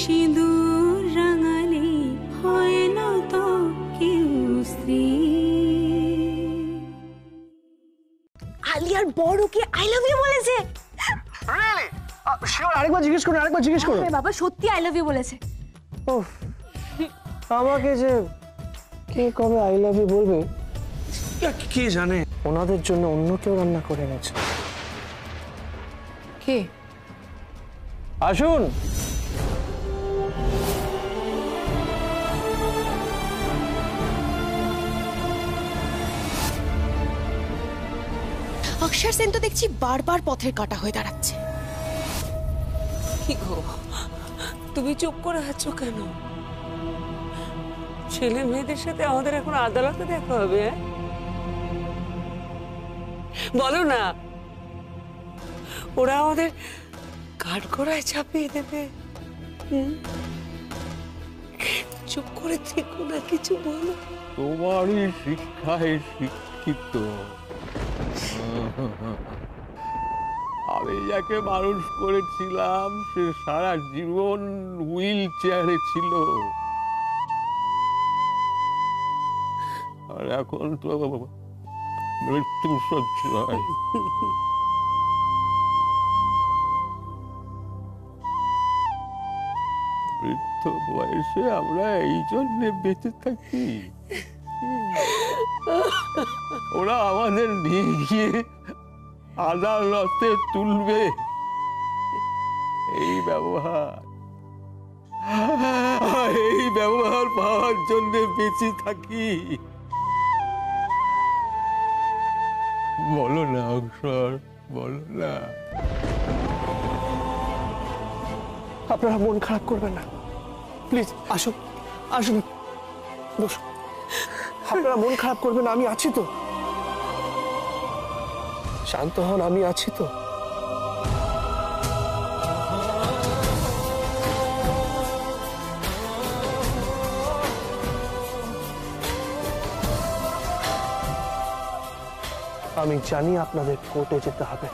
সিঁদুর রাঙালে হয় না তো কেউ স্ত্রী। আলিয়ার বড় কি আই লাভ ইউ বলেছে? রিয়েলি? শিওর? আরেকবার জিজ্ঞেস করুন। বাবা সত্যি আই লাভ ইউ বলেছে। উফ, আমাকে যে কে কবে আই লাভ ইউ বলবে কে জানে। ওনাদের জন্য অন্য কেউ রান্না করে এনেছে। কে? আসুন। অক্ষর সেন তো দেখছি বারবার পথের কাঁটা হয়ে দাঁড়াচ্ছে। কি গো, তুমি চুপ করে আছো কেন? ছেলে মেয়েদের সাথে আমাদের এখন আদালতে দেখা হবে। বলো না, ওরা আমাদের কাঠগড়ায় চাপিয়ে দেবে। চুপ করে থেকো না, কিছু বলো। তোমারই শিক্ষায় শিক্ষিত আমি যাকে মানুষ করেছিলাম সে সারা জীবন হুইল চেয়ারে ছিল, আর এখন তো মৃত্যু সজ্জায়। বৃদ্ধ বয়সে আমরা এই জন্যে বেঁচে থাকি। ওরা আমাদের নিয়ে গিয়ে আদালতে তুলবে, এই ব্যবহার পাওয়ার জন্য বেঁচে থাকি। বলো না অক্ষর, বলো না। আপনারা মন খারাপ করবেন না, প্লিজ আসুন। বসুন। আপনারা মন খারাপ করবেন না, আমি আছি তো। শান্ত হন, আমি আছি তো। আমি জানি আপনাদের কোর্টে যেতে হবে,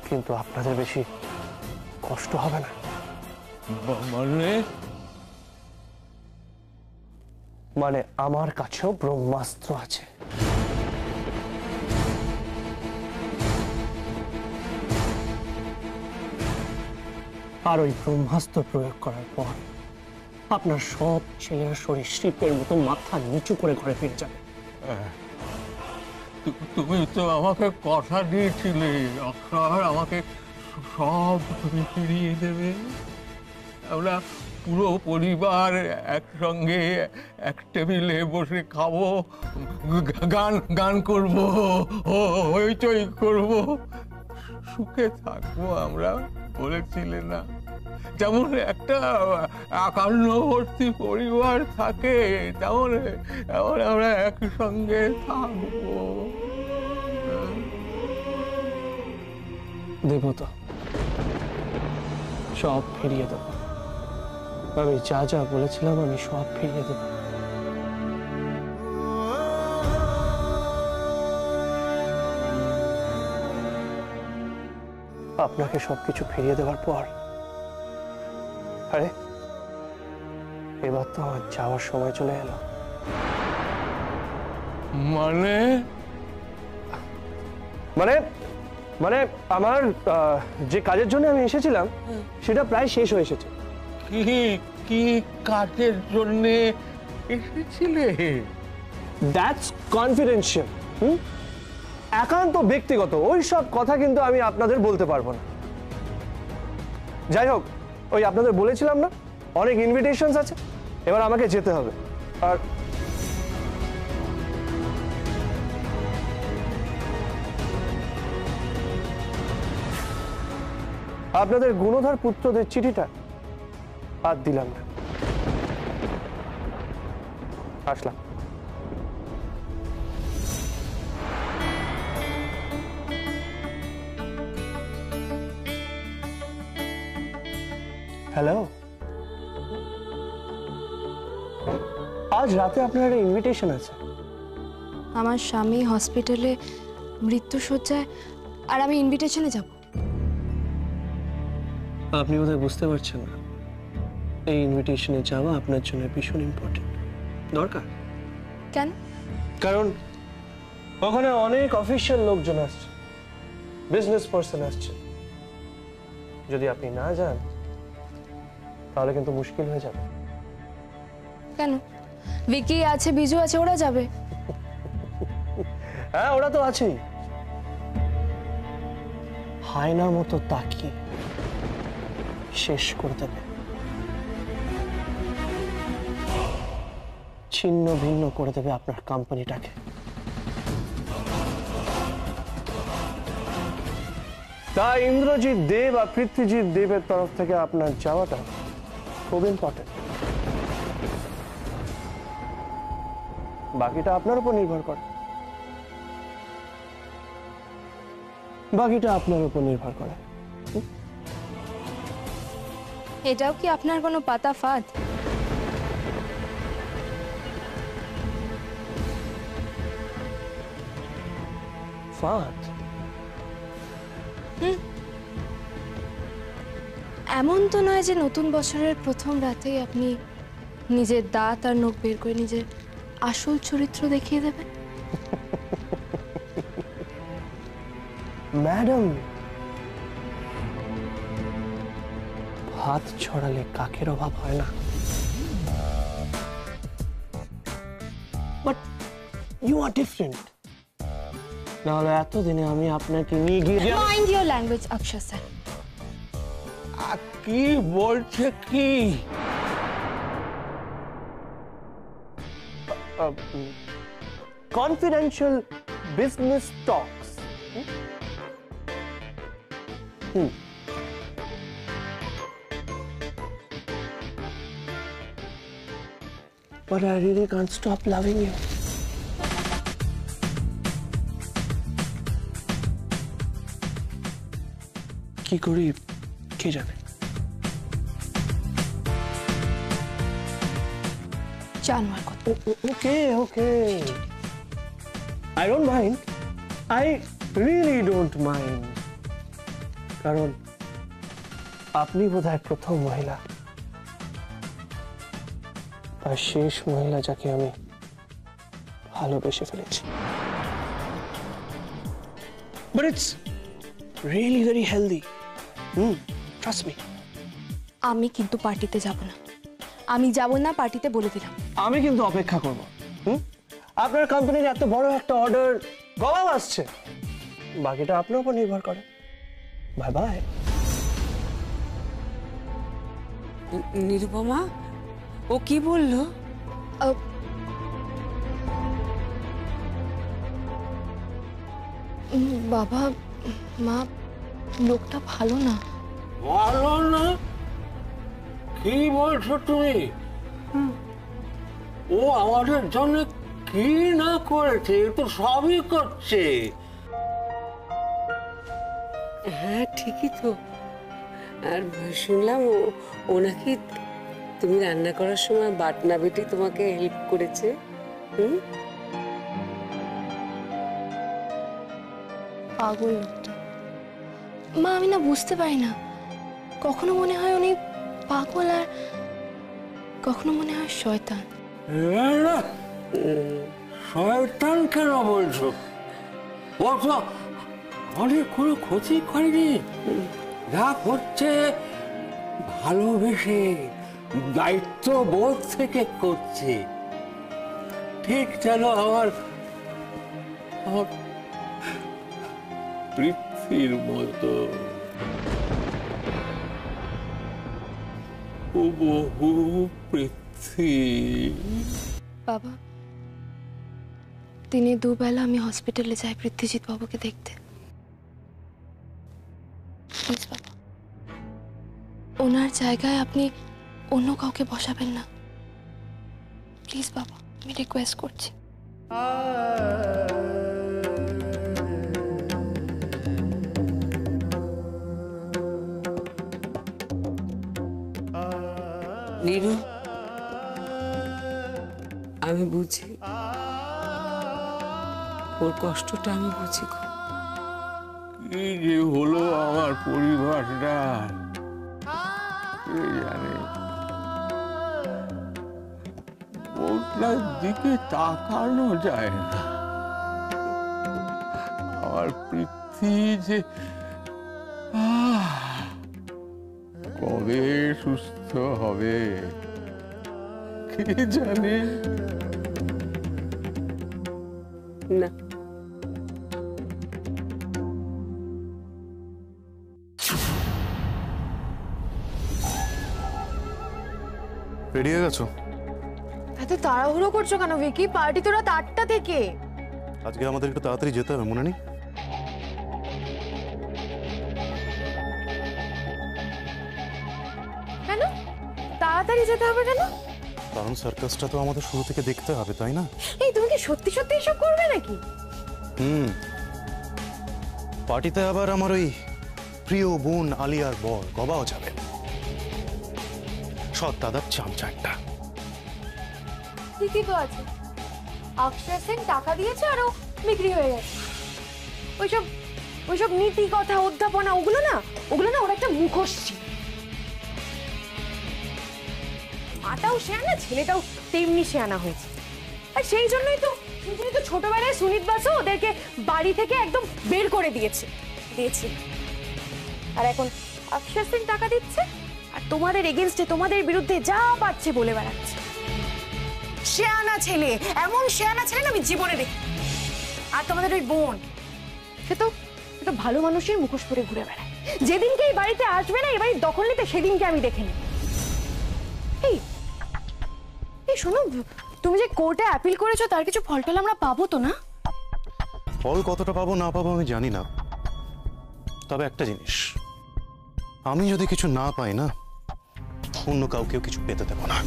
কিন্তু আপনাদের বেশি কষ্ট হবে না। মানে আমার কাছেও ব্রহ্মাস্ত্র আছে। আর ওই ব্রহ্মাস্ত্র প্রয়োগ করার পর আপনার সব ছেলেরা সরীসৃপের মতো মাথা নিচু করে ঘরে ফিরে যাবে। তুমি তো আমাকে কথা দিয়েছিলে অক্ষর, আমাকে সব তুমি ফিরিয়ে দেবে। আমরা পুরো পরিবার একসঙ্গে এক টেবিলে বসে খাবো, গান করবো, হইচই করবো, সুখে থাকবো আমরা, বলেছিলে না? যেমন একটা একান্নবর্তী পরিবার থাকে তেমন আমরা একসঙ্গে থাকবো। দেব তো, সব ফিরিয়ে দেব। আমি যা যা বলেছিলাম আমি সব ফিরিয়ে দেব। আপনাকে সবকিছু ফিরিয়ে দেওয়ার পর, আরে এবার তো আমার যাওয়ার সময় চলে এলো। মানে মানে মানে আমার যে কাজের জন্য আমি এসেছিলাম সেটা প্রায় শেষ হয়ে এসেছে। কি কাজের জন্য এসেছিলে? That's confidential. একান্ত ব্যক্তিগত, ওই সব কথা কিন্তু আমি আপনাদের বলতে পারবো না। যাই হোক, ওই আপনাদের বলেছিলাম না অনেক ইনভিটেশনস আছে, এবার আমাকে যেতে হবে। আর আপনাদের গুণধর পুত্রদের চিঠিটা আর দিলাম না, আসলাম। হ্যালো, আজ রাতে আপনার একটা ইনভিটেশন আছে। আমার স্বামী হসপিটালে মৃত্যুশয্যায়, আর আমি ইনভিটেশনে যাব। আপনি বোধহয় বুঝতে পারছেন না, এই ইনভিটেশনে যাওয়া আপনার জন্য ভীষণ ইম্পর্টেন্ট, দরকার। কেন? কারণ ওখানে অনেক অফিসিয়াল লোকজন আসছে, বিজনেস পার্সন আসছে। যদি আপনি না যান তাহলে কিন্তু মুশকিল হয়ে যাবে। কেন? ভিকি আছে, বিজু আছে, ওরা যাবে। হ্যাঁ, ওরা তো আছেই। হায়নার মতো তাকিয়ে শেষ করে দেবে, ছিন্ন ভিন্ন করে দেবে আপনার কোম্পানিটাকে। তাই ইন্দ্রজিৎ দেব আর পৃথ্বীজিৎ দেবের তরফ থেকে আপনার যাওয়াটা খুব ইম্পর্টেন্ট। বাকিটা আপনার উপর নির্ভর করে, বাকিটা আপনার উপর নির্ভর করে। এটাও কি আপনার কোনো পাতা ফাঁদ? ফাঁদ? এমন তো নয় যে নতুন বছরের প্রথম রাতেই আপনি নিজের দাঁত আর নখ বের করে নিজের আসল চরিত্র দেখিয়ে দেবেন। ম্যাডাম, হাত ছড়ালে কাকের অভাব হয় না। But you are different. নাহলে এতদিনে আমি আপনাকে নিয়ে গিয়ে মাইন্ড ইওর ল্যাঙ্গুয়েজ অক্ষর স্যার। কি বলছে কি? confidential business talks. But I really can't stop loving you. কি করি কে জানে? জানোয়ার কথা। Okay. I don't mind. I really don't mind. কারণ আপনি বোধহয় প্রথম মহিলা আর শেষ মহিলা যাকে আমি ভালোবেসে ফেলেছি। But it's really very healthy. Trust me. আমি কিন্তু পার্টিতে যাব না। আমি যাব না পার্টিতে, বলে দিলাম। আমি কিন্তু অপেক্ষা করব। আপনার কোম্পানির এত বড় একটা অর্ডার গলাও আসছে, বাকিটা আপনার উপর নির্ভর করে। Bye bye. নিরুপমা, ও কি বললো? বাবা মা, লোকটা ভালো না। ভালো না? কি বলছো তুমি? ও আমাদের জন্য কি না করেছে, তো সবই করছে। হ্যাঁ, ঠিকই তো। আর শুনলাম ও নাকি তুমি রান্না করার সময় বাটনা বেটি তোমাকে হেল্প করেছে। পাগল লোকটা। মা, আমি না বুঝতে পারি না, কখনো মনে হয় উনি পাগল আর কখনো মনে হয় শয়তান। শয়তান কেন বলছো? ও তো আমাদের কোনো ক্ষতি করেনি, যা করছে ভালোবেসে দায়িত্ব বোধ থেকে করছে। ঠিক যেন আমার পৃথ্বীর মতো বহু পৃথ্বী। বাবা, দিনে দুবেলা আমি হসপিটালে যাই পৃথ্বীজিৎ বাবুকে দেখতে। প্লিজ বাবা, ওনার জায়গায় আপনি অন্য কাউকে বসাবেন না। প্লিজ বাবা, আমি রিকোয়েস্ট করছি। নীরু, আমি বুঝি, ওর কষ্টটা আমি বুঝি। কি যে হলো আমার পরিবারটা, কে জানে। বউটার দিকে তাকানো যায় না। আমার পৃথ্বী যে কবে সুস্থ হবে কে জানে। না, রেডি হয়ে গেছো? এত তাড়াহুড়ো করছো কেন ভিকি? পার্টি তো রাত 8টা থেকে। আজকে আমাদের একটু তাড়াতাড়ি যেতে হবে, মনে নেই? কেন তাড়াতাড়ি যেতে হবে কেন? কারণ সার্কাসটা তো আমাদের শুরু থেকে দেখতে হবে, তাই না? এই তুমি কি সত্যি সত্যি এসব করবে নাকি? পার্টিতে আবার আমার ওই প্রিয় বোন আলিয়ার বর গবাও যাবে, সৎ দাদার চামচা একটা। ঠিকই তো আছে, অক্ষয় সেন টাকা দিয়েছে আর ও বিক্রি হয়ে গেছে। ওইসব ওইসব নীতি কথা অধ্যাপনা ওগুলো না ওর একটা মুখোশ ছিল। মাটাও শেয়ানা, ছেলেটাও তেমনি শেয়ানা হয়েছে। আর সেই জন্যই তো ছোটবেলায় সুনীত বাসু ওদেরকে বাড়ি থেকে একদম বের করে দিয়েছে। আর এখন অক্ষয় সেন টাকা দিচ্ছে আর তোমাদের এগেইনস্টে তোমাদের বিরুদ্ধে যা পাচ্ছে বলে বেড়াচ্ছে। শেয়ানা ছেলে, এমন শেয়ানা ছেলে না আমি জীবনে দেখি। আর তোমাদের ওই বোন, সে তো ভালো মানুষের মুখোশ পরে ঘুরে বেড়ায়। যেদিনকে এই বাড়িতে আসবে না, এই বাড়ির দখল নিতে, সেদিনকে আমি দেখে নিই। এই শোনো, তুমি যে কোর্টে অ্যাপিল করেছো তার কিছু ফলটল আমরা পাবো তো না? ফল কতটা পাবো না পাবো আমি জানি না, তবে একটা জিনিস, আমি যদি কিছু না পাই না, অন্য কাউকেও কিছু পেতে দেবো না।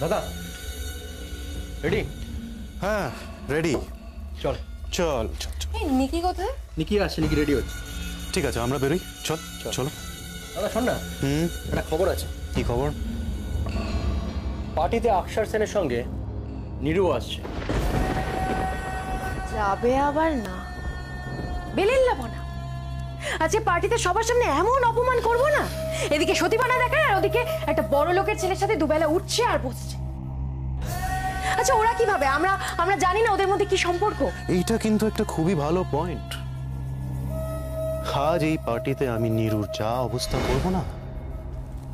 দাদা রেডি? হ্যাঁ রেডি। চল চল চল চল। এই নিকি কোথায়? নিকি আসছে, নিকি রেডি হচ্ছে। ঠিক আছে, আমরা বেরোই। চল চলো। দাদা শোন না, একটা খবর আছে। কি খবর? পার্টিতে অক্ষয় সেনের সঙ্গে নিরু আসছে। যাবে আবার না, বেলিল্লাবো না। আজকে পার্টিতে সবার সামনে এমন অপমান করবো না, এদিকে সতীপানা দেখায় আর ওদিকে একটা বড় লোকের ছেলের সাথে দুবেলা উঠছে আর বসছে। আচ্ছা ওরা কি ভাবে আমরা জানি না ওদের মধ্যে কি সম্পর্ক? এইটা কিন্তু একটা খুবই ভালো পয়েন্ট। আজ এই পার্টিতে আমি নিরুর যা অবস্থা করব না।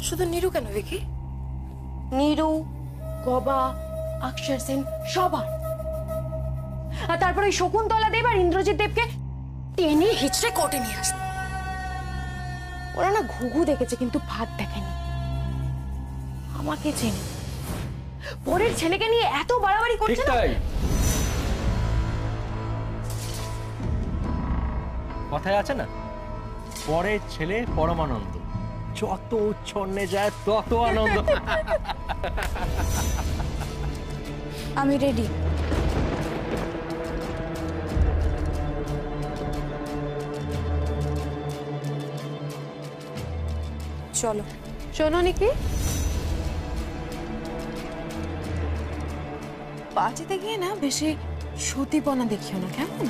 শুধু নিরু কেন ভিকি, নিরু, গবা, অক্ষয় সেন সবার। আর তারপরে ওই শকুন্তলা দেব আর ইন্দ্রজিৎ দেবকে টেনে হিচড়ে কোর্টে নিয়ে আসবে। ওরা না ঘুঘু দেখেছে কিন্তু ভাত দেখেনি। আমাকে চেনে, পরের ছেলেকে নিয়ে এত বাড়াবাড়ি করছে না। কথায় আছে না, পরের ছেলে পরমানন্দ, যত উচ্ছন্নে যায় তত আনন্দ। আমি রেডি। চলো। শোনো নিকি, বাঁচিতে গিয়ে না বেশি সতীপনা দেখিও না, কেমন?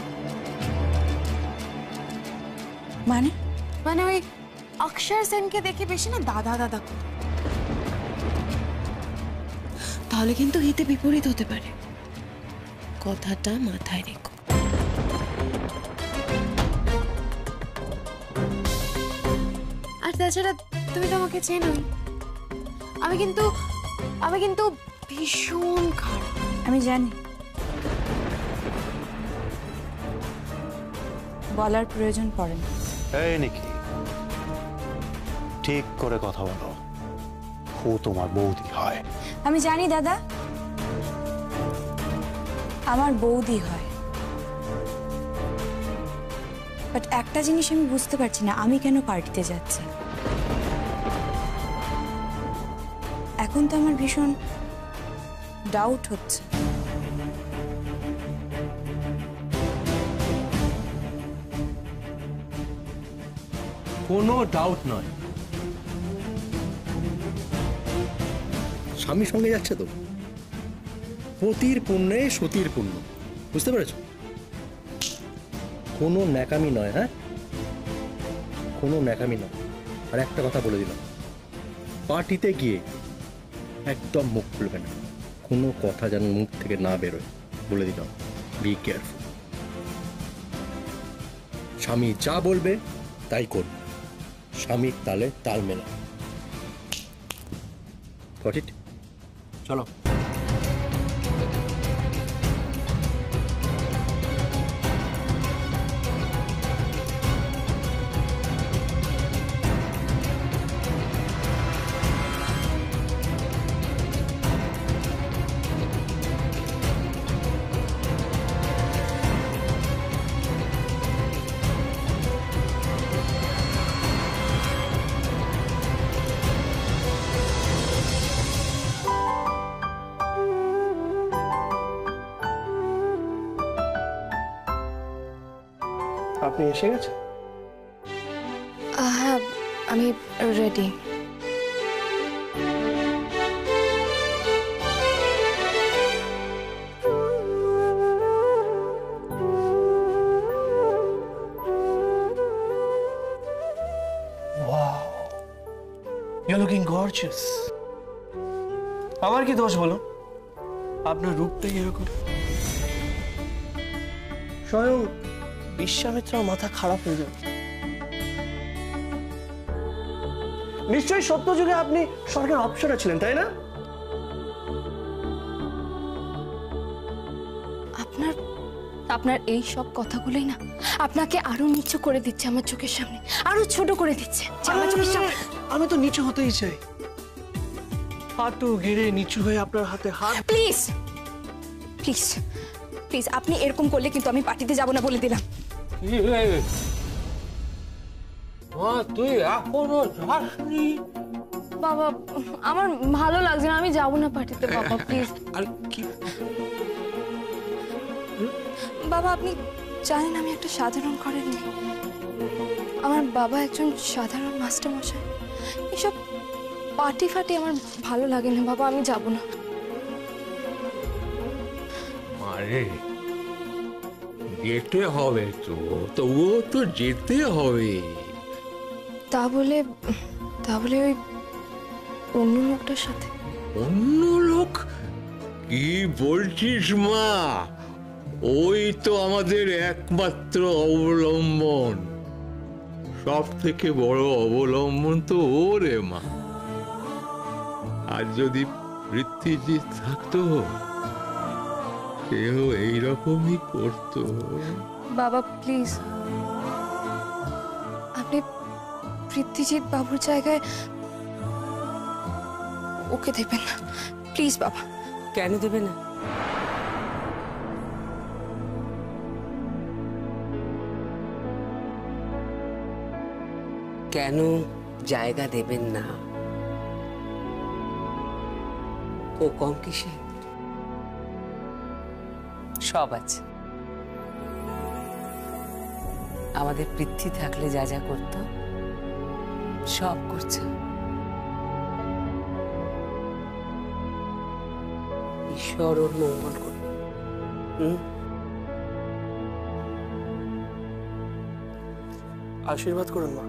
মানে ওই অক্ষয় সেনকে দেখে বেশি না দাদা দাদা করো, তাহলে কিন্তু হিতে বিপরীত হতে পারে। কথাটা মাথায় রেখো। আর তাছাড়া তুমি তো আমাকে চেনোই, আমি কিন্তু ভীষণ খারাপ। আমি জানি, বলার প্রয়োজন পড়ে না। এই নিকি, ঠিক করে কথা বলো, ও তোমার বৌদি হয়। আমি জানি দাদা, আমার বৌদি হয়, বাট একটা জিনিস আমি বুঝতে পারছি না, আমি কেন পার্টিতে যাচ্ছি। এখন তো আমার ভীষণ ডাউট হচ্ছে। কোনো ডাউট নয়, স্বামীর সঙ্গে যাচ্ছে তো, পতির পুণ্যে সতীর পুণ্য, বুঝতে পেরেছ? কোনো ন্যাকামি নয়। হ্যাঁ, কোনো ন্যাকামি না। আর একটা কথা বলে দিলাম, পার্টিতে গিয়ে একদম মুখ খুলবে না, কোনো কথা যেন মুখ থেকে না বেরোয়, বলে দিলাম। Be careful. স্বামী যা বলবে তাই করবে, স্বামীর তালে তাল মেলা। Got it? চলো। আপনি এসে গেছেন? হ্যাঁ, আমি ready. Wow, you're looking gorgeous. আমার কি দোষ বলো? আপনার রূপটাই এরকম। স্বয়ং বিশ্বামিত্র মাথা খারাপ হয়ে যাবে। নিশ্চয়ই সত্য যুগে আপনি স্বর্গের অপ্সরা ছিলেন, তাই না? আপনার এই সব কথাগুলোই না আপনাকে আরো নিচু করে দিচ্ছে আমার চোখের সামনে, আরো ছোট করে দিচ্ছে। আমি তো নিচু হতেই চাই, হাঁটু গেড়ে নিচু হয়ে আপনার হাতে হাত। প্লিজ প্লিজ প্লিজ, আপনি এরকম করলে কিন্তু আমি পার্টিতে যাব না, বলে দিলাম। কি রে মা, তুই এখনো যাসনি? বাবা, আমার ভালো লাগছে না, আমি যাব না পার্টিতে। বাবা প্লিজ। আর কি বাবা, আপনি জানেন আমি একটা সাধারণ ঘরের মেয়ে। আমার বাবা একজন সাধারণ মাস্টার মশাই। এসব পার্টি ফাটি আমার ভালো লাগে না বাবা, আমি যাব না। আরে যেতে হবে তো, তবুও তো যেতে হবে। তা বলে ওই অন্য লোকটার সাথে? অন্য লোক? কি বলছিস মা? ওই তো আমাদের একমাত্র অবলম্বন, সব থেকে বড় অবলম্বন তো ওরে মা। আর যদি পৃথ্বীজিৎ থাকতো, সেও এইরকমই করতো। বাবা প্লিজ, আপনি পৃথ্বীজিৎ বাবুর জায়গায় ওকে দেবেন না প্লিজ বাবা। কেন দেবে না? কেন জায়গা দেবেন না? ও কম কিসে? সব আছে। আমাদের পৃথ্বী থাকলে যা যা করতো সব করছে। ঈশ্বর ওর মঙ্গল করবে। আশীর্বাদ করুন মা।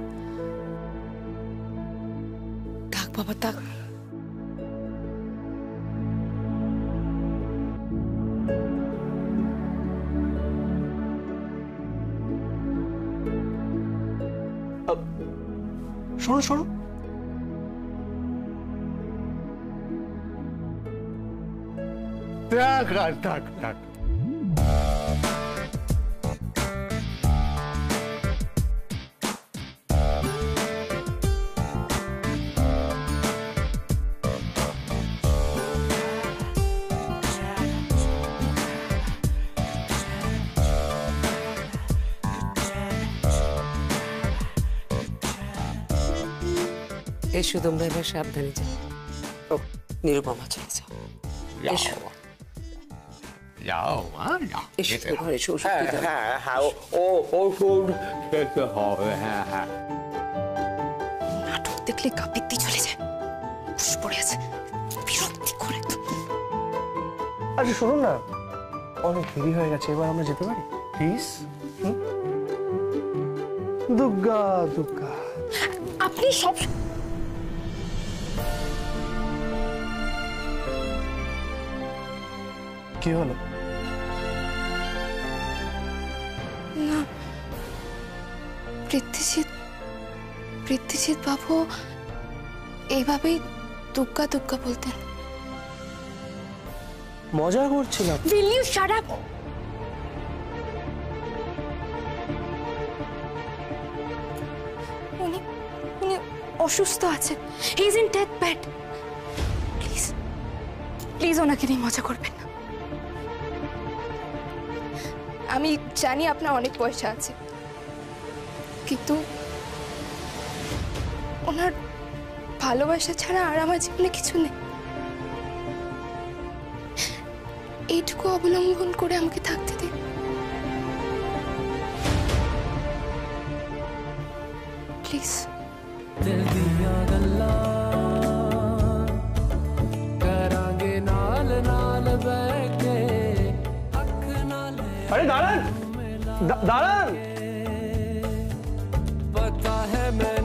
থাক বাবা থাক। শোনো শোনো, থাক আর থাক থাক। এসো তোমরা এবার সাবধানে যাও। ও নিরুপমা চলে যাও। এসো যাও মা, যাও। এসো তো ঘরে এসো, ওষুধ খেতে হবে। হ্যাঁ হ্যাঁ, ওষুধ খেতে হবে। হ্যাঁ হ্যাঁ। নাটক দেখলে কাপিত্তি চলে যায়, উস পড়ে আছে, বিরক্তি করে। আচ্ছা শুনুন না, অনেক দেরি হয়ে গেছে, এবার আমরা যেতে পারি প্লিজ? দুর্গা দুর্গা। আপনি সব কি হলো? না, পৃথ্বীজিৎ বাবু এইভাবেই দুগ্গা দুগ্গা বলতেন। মজা করছিলাম। Will you shut up? উনি অসুস্থ আছেন। He is in death bed. Please ওনাকে নিয়ে মজা করবেন না। আমি জানি আপনার অনেক পয়সা আছে, কিন্তু ওনার ভালোবাসা ছাড়া আর আমার জীবনে কিছু নেই। এইটুকু অবলম্বন করে আমাকে থাকতে দিন। প্লিজ। আরে দাঁড়ান, দাঁড়ান। पता है मैंने